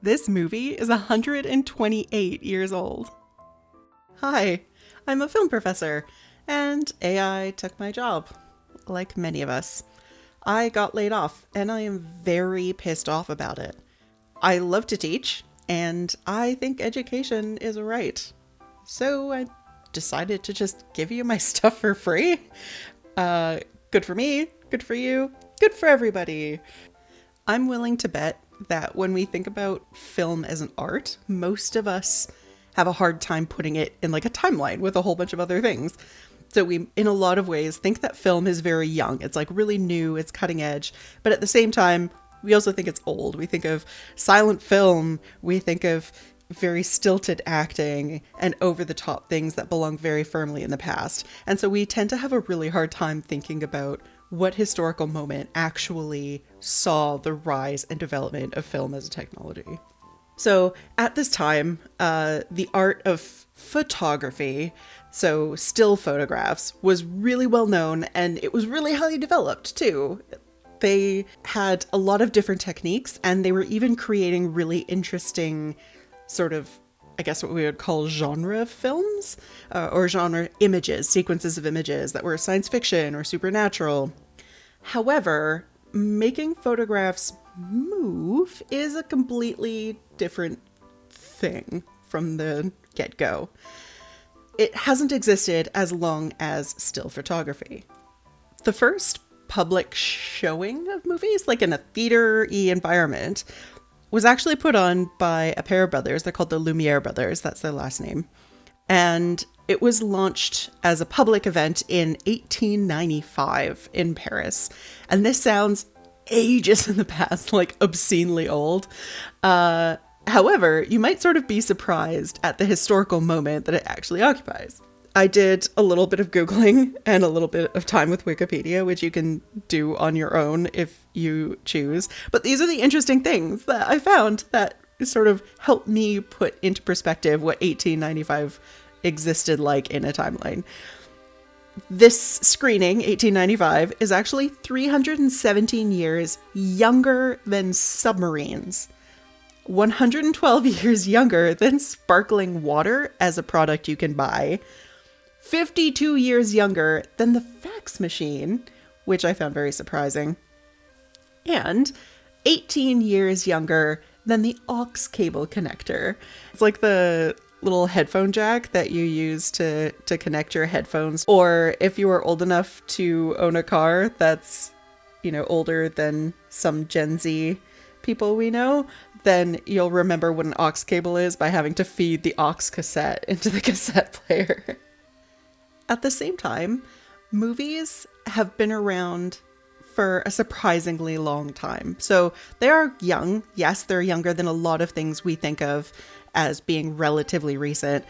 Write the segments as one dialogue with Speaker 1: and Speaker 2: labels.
Speaker 1: This movie is 128 years old. Hi, I'm a film professor, and AI took my job, like many of us. I got laid off, and I am very pissed off about it. I love to teach, and I think education is a right. So I decided to just give you my stuff for free. Good for me, good for you, good for everybody. I'm willing to bet that when we think about film as an art, most of us have a hard time putting it in like a timeline with a whole bunch of other things. So we, in a lot of ways, think that film is very young. It's like really new, it's cutting edge. But at the same time, we also think it's old. We think of silent film, we think of very stilted acting and over-the-top things that belong very firmly in the past. And so we tend to have a really hard time thinking about what historical moment actually saw the rise and development of film as a technology. So at this time, the art of photography, so still photographs, was really well known, and it was really highly developed too. They had a lot of different techniques, and they were even creating really interesting sort of, I guess what we would call genre films, or genre images, sequences of images that were science fiction or supernatural. However, making photographs move is a completely different thing from the get-go. It hasn't existed as long as still photography. The first public showing of movies, like in a theater-y environment, was actually put on by a pair of brothers. They're called the Lumière brothers. That's their last name. And it was launched as a public event in 1895 in Paris. And this sounds ages in the past, like obscenely old. However, you might sort of be surprised at the historical moment that it actually occupies. I did a little bit of Googling and a little bit of time with Wikipedia, which you can do on your own if you choose. But these are the interesting things that I found that sort of helped me put into perspective what 1895 existed like in a timeline. This screening, 1895, is actually 317 years younger than submarines. 112 years younger than sparkling water as a product you can buy. 52 years younger than the fax machine, which I found very surprising. And 18 years younger than the aux cable connector. It's like the little headphone jack that you use to connect your headphones. Or if you are old enough to own a car that's, older than some Gen Z people we know, then you'll remember what an aux cable is by having to feed the aux cassette into the cassette player. At the same time, movies have been around for a surprisingly long time. So they are young. Yes, they're younger than a lot of things we think of as being relatively recent,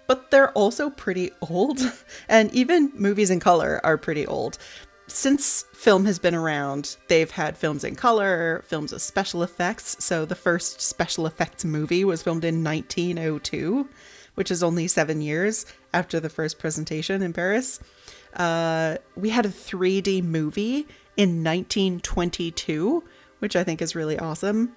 Speaker 1: but they're also pretty old. And even movies in color are pretty old. Since film has been around, they've had films in color, films with special effects. So the first special effects movie was filmed in 1902, which is only 7 years after the first presentation in Paris. We had a 3D movie in 1922, which I think is really awesome.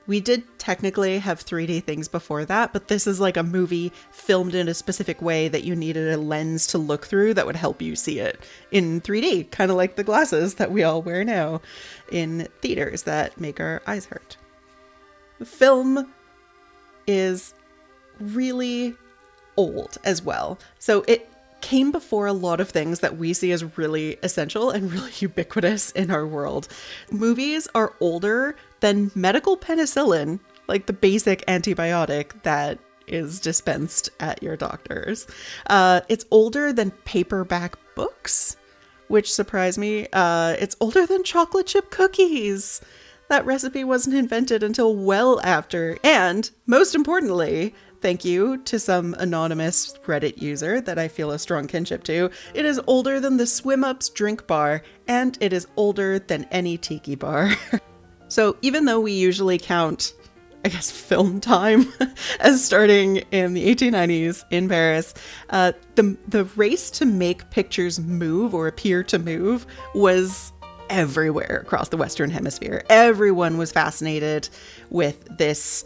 Speaker 1: We did technically have 3D things before that, but this is like a movie filmed in a specific way that you needed a lens to look through that would help you see it in 3D, kind of like the glasses that we all wear now in theaters that make our eyes hurt. Film is really old as well. So it came before a lot of things that we see as really essential and really ubiquitous in our world. Movies are older than medical penicillin, like the basic antibiotic that is dispensed at your doctor's. It's older than paperback books, which surprised me. It's older than chocolate chip cookies. That recipe wasn't invented until well after. And most importantly, thank you to some anonymous Reddit user that I feel a strong kinship to, it is older than the Swim Ups drink bar, and it is older than any tiki bar. So even though we usually count, I guess, film time as starting in the 1890s in Paris, the race to make pictures move or appear to move was everywhere across the Western Hemisphere. Everyone was fascinated with this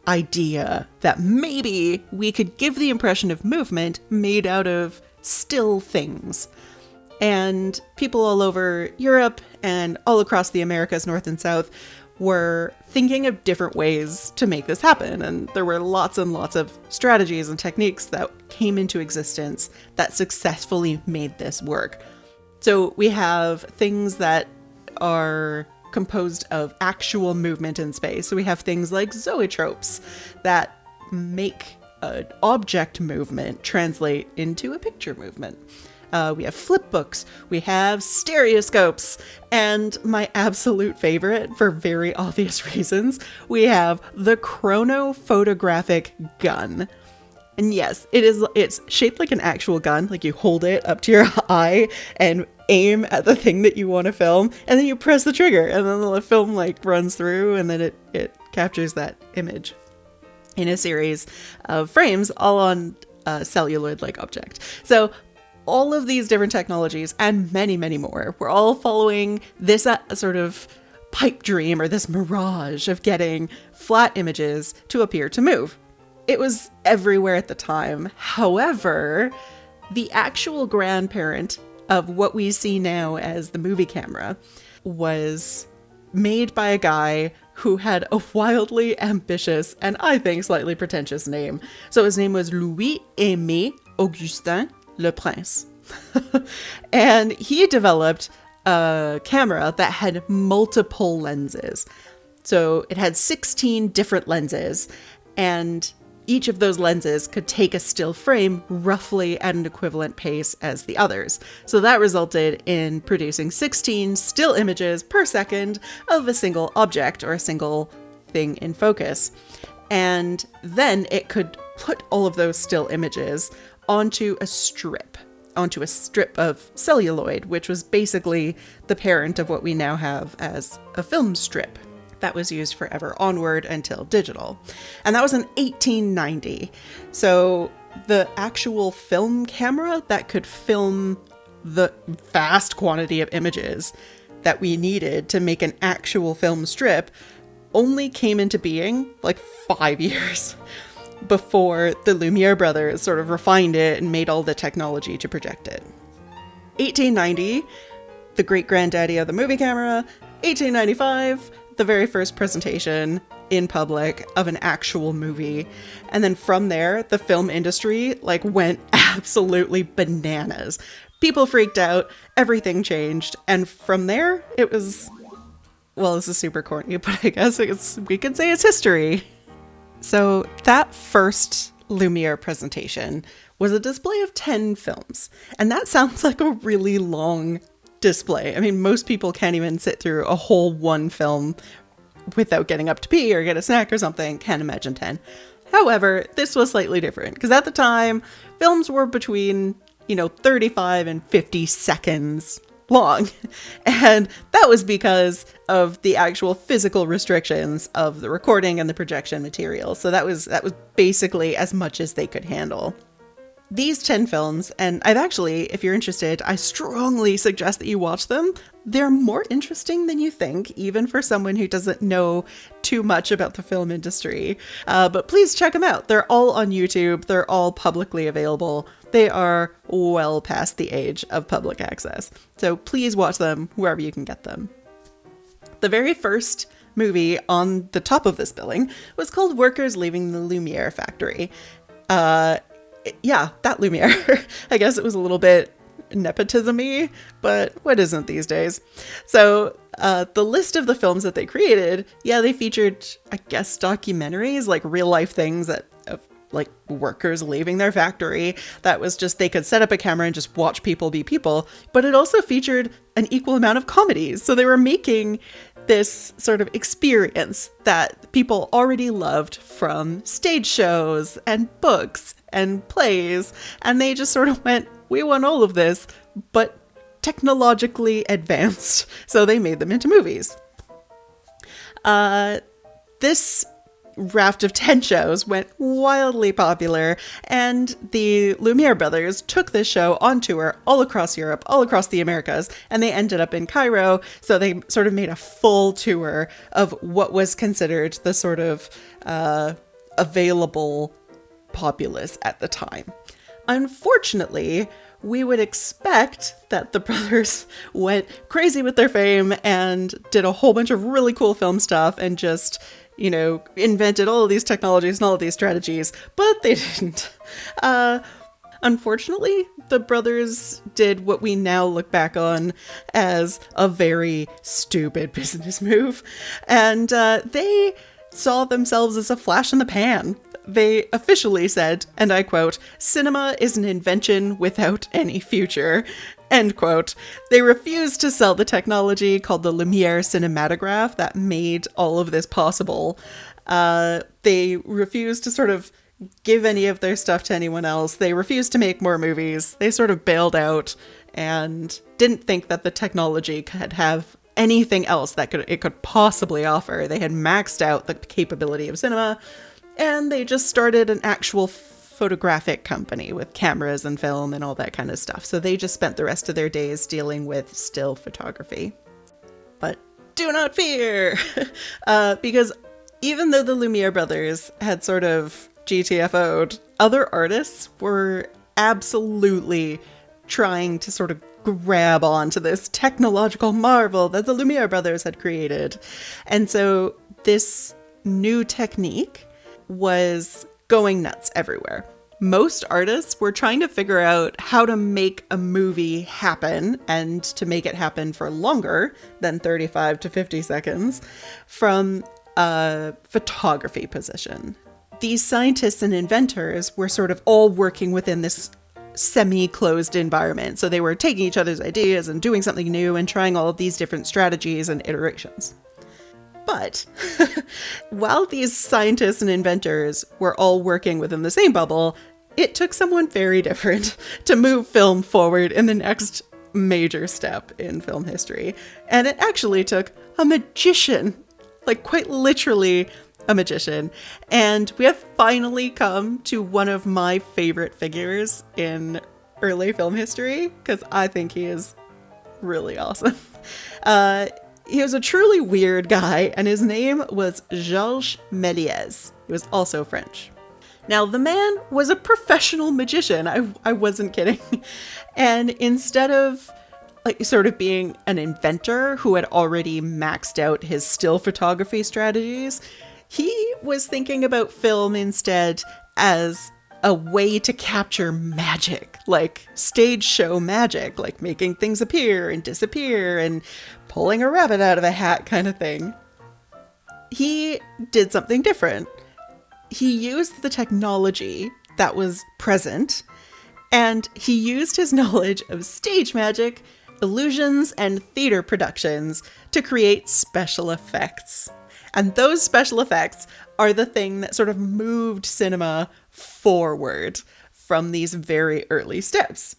Speaker 1: idea that maybe we could give the impression of movement made out of still things. And people all over Europe and all across the Americas, North and South, were thinking of different ways to make this happen. And there were lots and lots of strategies and techniques that came into existence that successfully made this work. So we have things that are composed of actual movement in space. So we have things like zoetropes that make an object movement translate into a picture movement. We have flip books, we have stereoscopes, and my absolute favorite, for very obvious reasons, we have the photographic gun. And yes, it's shaped like an actual gun, like you hold it up to your eye and aim at the thing that you want to film, and then you press the trigger, and then the film like runs through, and then it captures that image in a series of frames, all on a celluloid-like object. So all of these different technologies and many, many more, we're all following this sort of pipe dream or this mirage of getting flat images to appear to move. It was everywhere at the time. However, the actual grandparent of what we see now as the movie camera was made by a guy who had a wildly ambitious and I think slightly pretentious name. So his name was Louis-Aimé Augustin Le Prince. And he developed a camera that had multiple lenses. So it had 16 different lenses, and each of those lenses could take a still frame roughly at an equivalent pace as the others. So that resulted in producing 16 still images per second of a single object or a single thing in focus. And then it could put all of those still images onto a strip of celluloid, which was basically the parent of what we now have as a film strip that was used forever onward until digital. And that was in 1890. So the actual film camera that could film the vast quantity of images that we needed to make an actual film strip only came into being like 5 years before the Lumière brothers sort of refined it and made all the technology to project it. 1890, the great granddaddy of the movie camera. 1895, the very first presentation in public of an actual movie. And then from there, the film industry went absolutely bananas. People freaked out, everything changed, and from there, it was, well, this is super corny, but I guess we could say it's history. So that first Lumière presentation was a display of 10 films. And that sounds like a really long display. I mean, most people can't even sit through a whole one film without getting up to pee or get a snack or something. Can't imagine 10. However, this was slightly different because at the time, films were between, 35 and 50 seconds long. And that was because of the actual physical restrictions of the recording and the projection material. So that was basically as much as they could handle. These 10 films, and I've actually, if you're interested, I strongly suggest that you watch them. They're more interesting than you think, even for someone who doesn't know too much about the film industry. But please check them out. They're all on YouTube. They're all publicly available. They are well past the age of public access. So please watch them wherever you can get them. The very first movie on the top of this billing was called Workers Leaving the Lumière Factory. Yeah, that Lumière. I guess it was a little bit nepotism-y, but what isn't these days? So the list of the films that they created, they featured, I guess, documentaries, like real-life things of workers leaving their factory. That was just, they could set up a camera and just watch people be people. But it also featured an equal amount of comedies. So they were making this sort of experience that people already loved from stage shows and books and plays, and they just sort of went, we want all of this, but technologically advanced. So they made them into movies. This raft of 10 shows went wildly popular, and the Lumière brothers took this show on tour all across Europe, all across the Americas, and they ended up in Cairo. So they sort of made a full tour of what was considered the sort of available populace at the time. Unfortunately, we would expect that the brothers went crazy with their fame and did a whole bunch of really cool film stuff and just, invented all of these technologies and all of these strategies, but they didn't. Unfortunately, the brothers did what we now look back on as a very stupid business move, and they saw themselves as a flash in the pan. They officially said, and I quote, "Cinema is an invention without any future," end quote. They refused to sell the technology called the Lumière cinematograph that made all of this possible. They refused to sort of give any of their stuff to anyone else. They refused to make more movies. They sort of bailed out and didn't think that the technology could have anything else that it could possibly offer. They had maxed out the capability of cinema, and they just started an actual photographic company with cameras and film and all that kind of stuff. So they just spent the rest of their days dealing with still photography. But do not fear, because even though the Lumière brothers had sort of GTFO'd, other artists were absolutely trying to sort of grab onto this technological marvel that the Lumière brothers had created. And so this new technique was going nuts everywhere. Most artists were trying to figure out how to make a movie happen, and to make it happen for longer than 35 to 50 seconds from a photography position. These scientists and inventors were sort of all working within this semi-closed environment. So they were taking each other's ideas and doing something new and trying all of these different strategies and iterations. But while these scientists and inventors were all working within the same bubble, it took someone very different to move film forward in the next major step in film history. And it actually took a magician, like quite literally a magician. And we have finally come to one of my favorite figures in early film history, because I think he is really awesome. He was a truly weird guy, and his name was Georges Méliès. He was also French. Now, the man was a professional magician. I wasn't kidding. And instead of sort of being an inventor who had already maxed out his still photography strategies, he was thinking about film instead as a way to capture magic, like stage show magic, like making things appear and disappear and pulling a rabbit out of a hat kind of thing. He did something different. He used the technology that was present, and he used his knowledge of stage magic, illusions, and theater productions to create special effects. And those special effects are the thing that sort of moved cinema forward from these very early steps.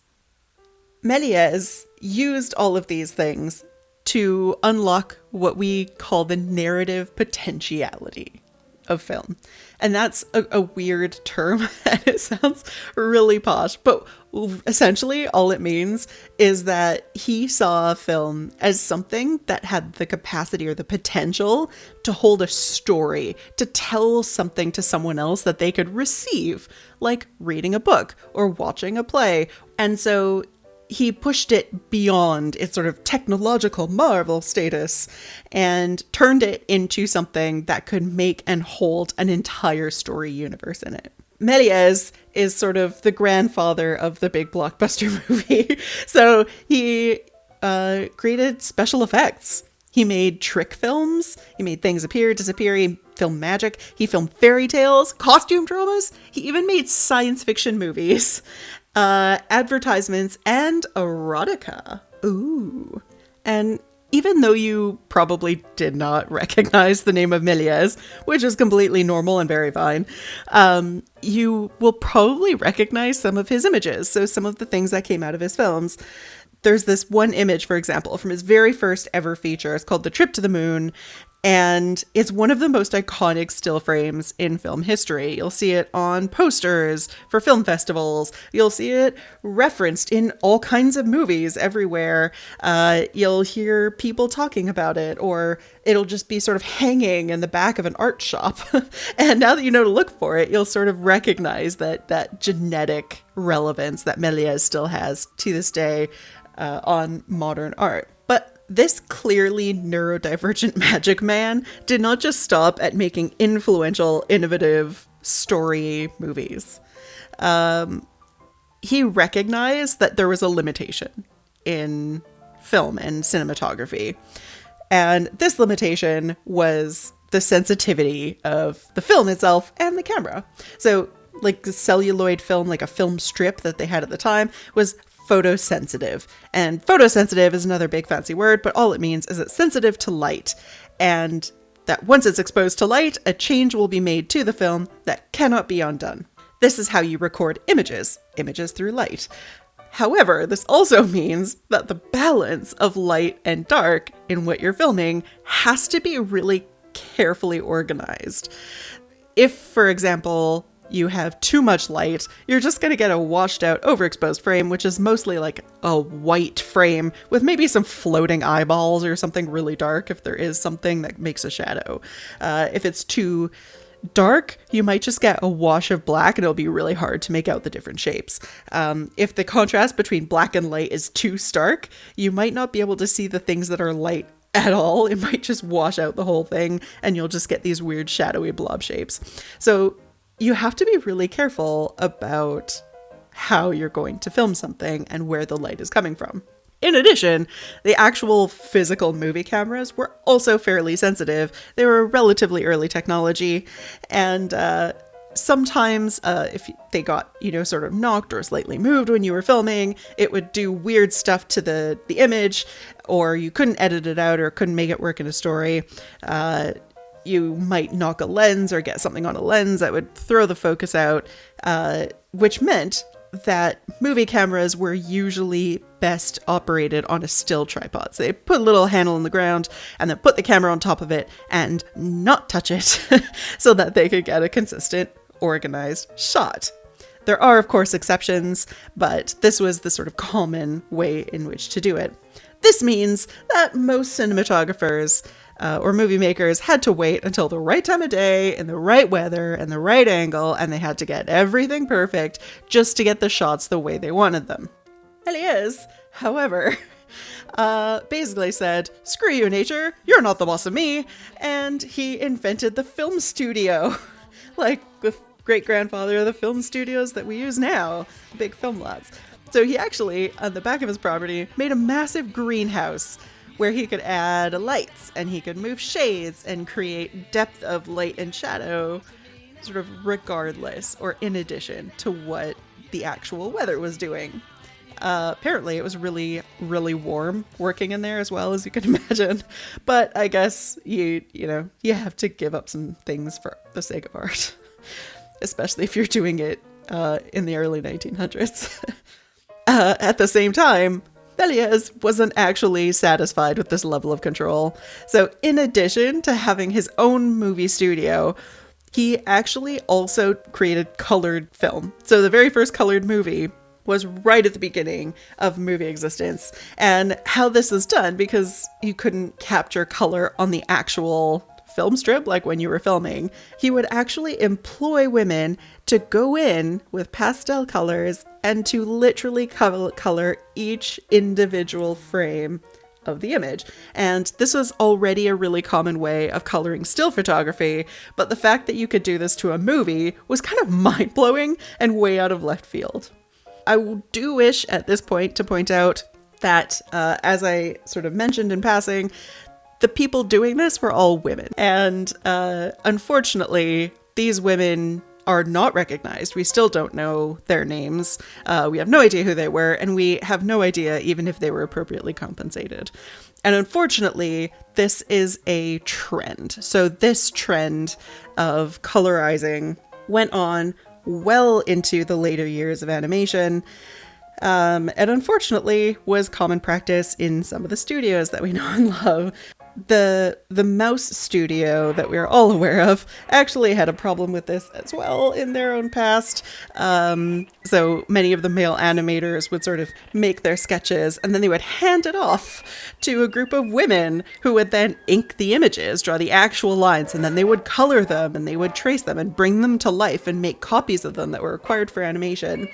Speaker 1: Méliès used all of these things to unlock what we call the narrative potentiality of film. And that's a weird term, and it sounds really posh, but essentially all it means is that he saw film as something that had the capacity or the potential to hold a story, to tell something to someone else that they could receive, like reading a book or watching a play. And so he pushed it beyond its sort of technological marvel status and turned it into something that could make and hold an entire story universe in it. Méliès is sort of the grandfather of the big blockbuster movie. So he created special effects. He made trick films. He made things appear, disappear. He filmed magic. He filmed fairy tales, costume dramas. He even made science fiction movies, advertisements, and erotica. Ooh. And even though you probably did not recognize the name of Méliès, which is completely normal and very fine, you will probably recognize some of his images. So some of the things that came out of his films. There's this one image, for example, from his very first ever feature. It's called The Trip to the Moon. And it's one of the most iconic still frames in film history. You'll see it on posters for film festivals. You'll see it referenced in all kinds of movies everywhere. You'll hear people talking about it, or it'll just be sort of hanging in the back of an art shop. And now that you know to look for it, you'll sort of recognize that genetic relevance that Méliès still has to this day on modern art. But this clearly neurodivergent magic man did not just stop at making influential, innovative story movies. He recognized that there was a limitation in film and cinematography. And this limitation was the sensitivity of the film itself and the camera. So like the celluloid film, like a film strip that they had at the time, was photosensitive. And photosensitive is another big fancy word, but all it means is it's sensitive to light. And that once it's exposed to light, a change will be made to the film that cannot be undone. This is how you record images through light. However, this also means that the balance of light and dark in what you're filming has to be really carefully organized. If, for example, you have too much light, you're just going to get a washed out, overexposed frame, which is mostly like a white frame with maybe some floating eyeballs or something really dark if there is something that makes a shadow. If it's too dark, you might just get a wash of black and it'll be really hard to make out the different shapes. If the contrast between black and light is too stark, you might not be able to see the things that are light at all. It might just wash out the whole thing and you'll just get these weird shadowy blob shapes. So you have to be really careful about how you're going to film something and where the light is coming from. In addition, the actual physical movie cameras were also fairly sensitive. They were relatively early technology, and sometimes if they got, sort of knocked or slightly moved when you were filming, it would do weird stuff to the image, or you couldn't edit it out or couldn't make it work in a story. You might knock a lens or get something on a lens that would throw the focus out, which meant that movie cameras were usually best operated on a still tripod. So they put a little handle in the ground and then put the camera on top of it and not touch it so that they could get a consistent, organized shot. There are, of course, exceptions, but this was the sort of common way in which to do it. This means that most cinematographers or movie makers had to wait until the right time of day, in the right weather, and the right angle, and they had to get everything perfect just to get the shots the way they wanted them. Méliès, however, basically said, "Screw you, nature, you're not the boss of me," and he invented the film studio, like the great-grandfather of the film studios that we use now, big film lots. So he actually, on the back of his property, made a massive greenhouse where he could add lights and he could move shades and create depth of light and shadow sort of regardless or in addition to what the actual weather was doing. Apparently it was really, really warm working in there as well, as you can imagine. But I guess you have to give up some things for the sake of art, especially if you're doing it in the early 1900s. At the same time, Méliès wasn't actually satisfied with this level of control. So in addition to having his own movie studio, he actually also created colored film. So the very first colored movie was right at the beginning of movie existence. And how this was done, because you couldn't capture color on the actual film strip like when you were filming, he would actually employ women to go in with pastel colors and to literally color each individual frame of the image. And this was already a really common way of coloring still photography, but the fact that you could do this to a movie was kind of mind-blowing and way out of left field. I do wish at this point to point out that, as I sort of mentioned in passing, the people doing this were all women. And unfortunately, these women are not recognized. We still don't know their names. We have no idea who they were, and we have no idea even if they were appropriately compensated. And unfortunately, this is a trend. So this trend of colorizing went on well into the later years of animation, and unfortunately was common practice in some of the studios that we know and love. The mouse studio that we're all aware of actually had a problem with this as well in their own past. So many of the male animators would sort of make their sketches and then they would hand it off to a group of women who would then ink the images, draw the actual lines, and then they would color them and they would trace them and bring them to life and make copies of them that were required for animation.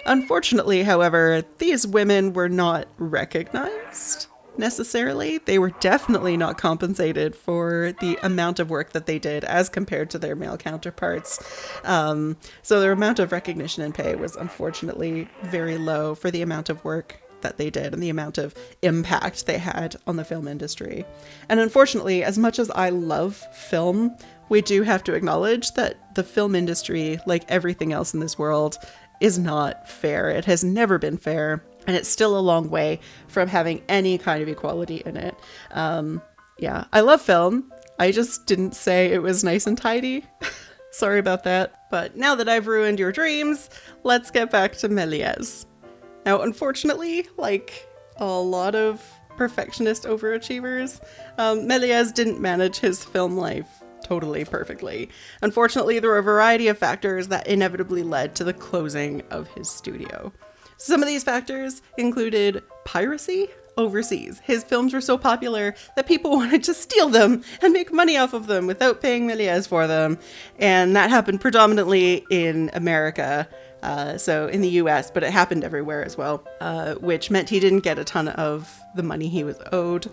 Speaker 1: Unfortunately, however, these women were not recognized necessarily. They were definitely not compensated for the amount of work that they did as compared to their male counterparts. So their amount of recognition and pay was unfortunately very low for the amount of work that they did and the amount of impact they had on the film industry. And unfortunately, as much as I love film, we do have to acknowledge that the film industry, like everything else in this world, is not fair. It has never been fair. And it's still a long way from having any kind of equality in it. Yeah, I love film. I just didn't say it was nice and tidy. Sorry about that. But now that I've ruined your dreams, let's get back to Méliès. Now, unfortunately, like a lot of perfectionist overachievers, Méliès didn't manage his film life totally perfectly. Unfortunately, there were a variety of factors that inevitably led to the closing of his studio. Some of these factors included piracy overseas. His films were so popular that people wanted to steal them and make money off of them without paying Méliès for them. And that happened predominantly in America, so in the US, but it happened everywhere as well, which meant he didn't get a ton of the money he was owed.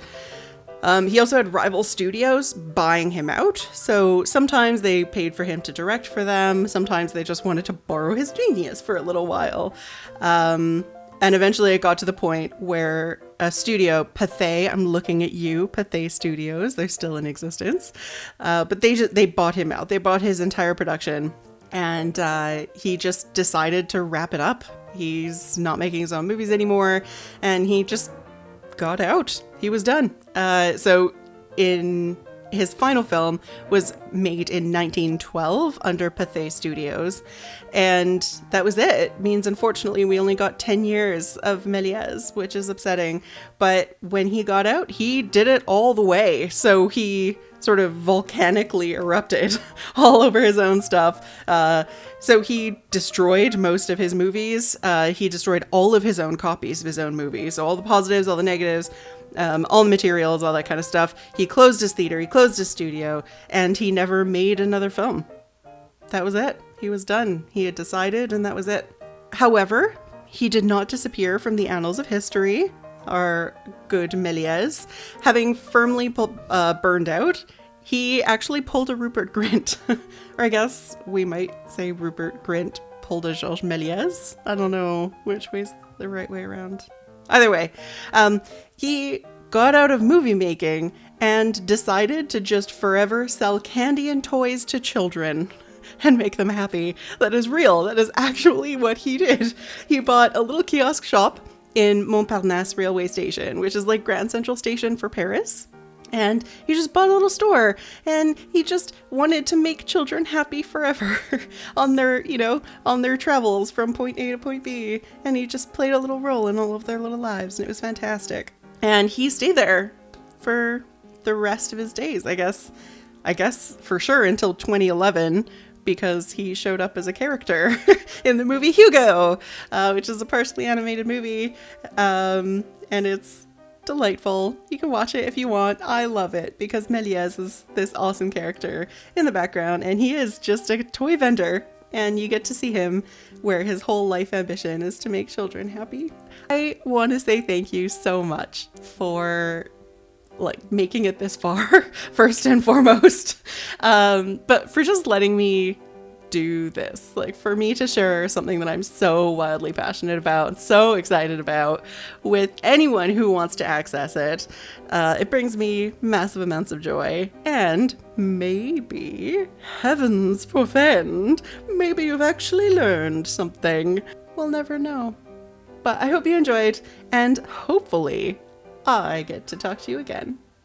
Speaker 1: He also had rival studios buying him out, so sometimes they paid for him to direct for them, sometimes they just wanted to borrow his genius for a little while. And eventually it got to the point where a studio, Pathé, I'm looking at you, Pathé Studios, they're still in existence, but they bought him out. They bought his entire production, and he just decided to wrap it up. He's not making his own movies anymore, and he just got out. He was done. So in his final film was made in 1912 under Pathé Studios, and that was it. It means, unfortunately, we only got 10 years of Méliès, which is upsetting. But when he got out, he did it all the way. So he sort of volcanically erupted all over his own stuff. So he destroyed most of his movies. He destroyed all of his own copies of his own movies. So all the positives, all the negatives, all the materials, all that kind of stuff. He closed his theater, he closed his studio, and he never made another film. That was it. He was done. He had decided, and that was it. However, he did not disappear from the annals of history, our good Méliès. Having firmly burned out, he actually pulled a Rupert Grint. Or I guess we might say Rupert Grint pulled a Georges Méliès. I don't know which way's the right way around. Either way, he got out of movie making and decided to just forever sell candy and toys to children and make them happy. That is real. That is actually what he did. He bought a little kiosk shop in Montparnasse railway station, which is like Grand Central Station for Paris. And he just bought a little store, and he just wanted to make children happy forever on their, on their travels from point A to point B. And he just played a little role in all of their little lives, and it was fantastic. And he stayed there for the rest of his days, I guess for sure until 2011, because he showed up as a character in the movie Hugo, which is a partially animated movie, and it's delightful. You can watch it if you want. I love it because Méliès is this awesome character in the background, and he is just a toy vendor, and you get to see him where his whole life ambition is to make children happy. I want to say thank you so much for making it this far, first and foremost, but for just letting me do this, for me to share something that I'm so wildly passionate about, so excited about, with anyone who wants to access it. It brings me massive amounts of joy, and maybe, heavens forfend, maybe you've actually learned something. We'll never know. But I hope you enjoyed, and hopefully I get to talk to you again.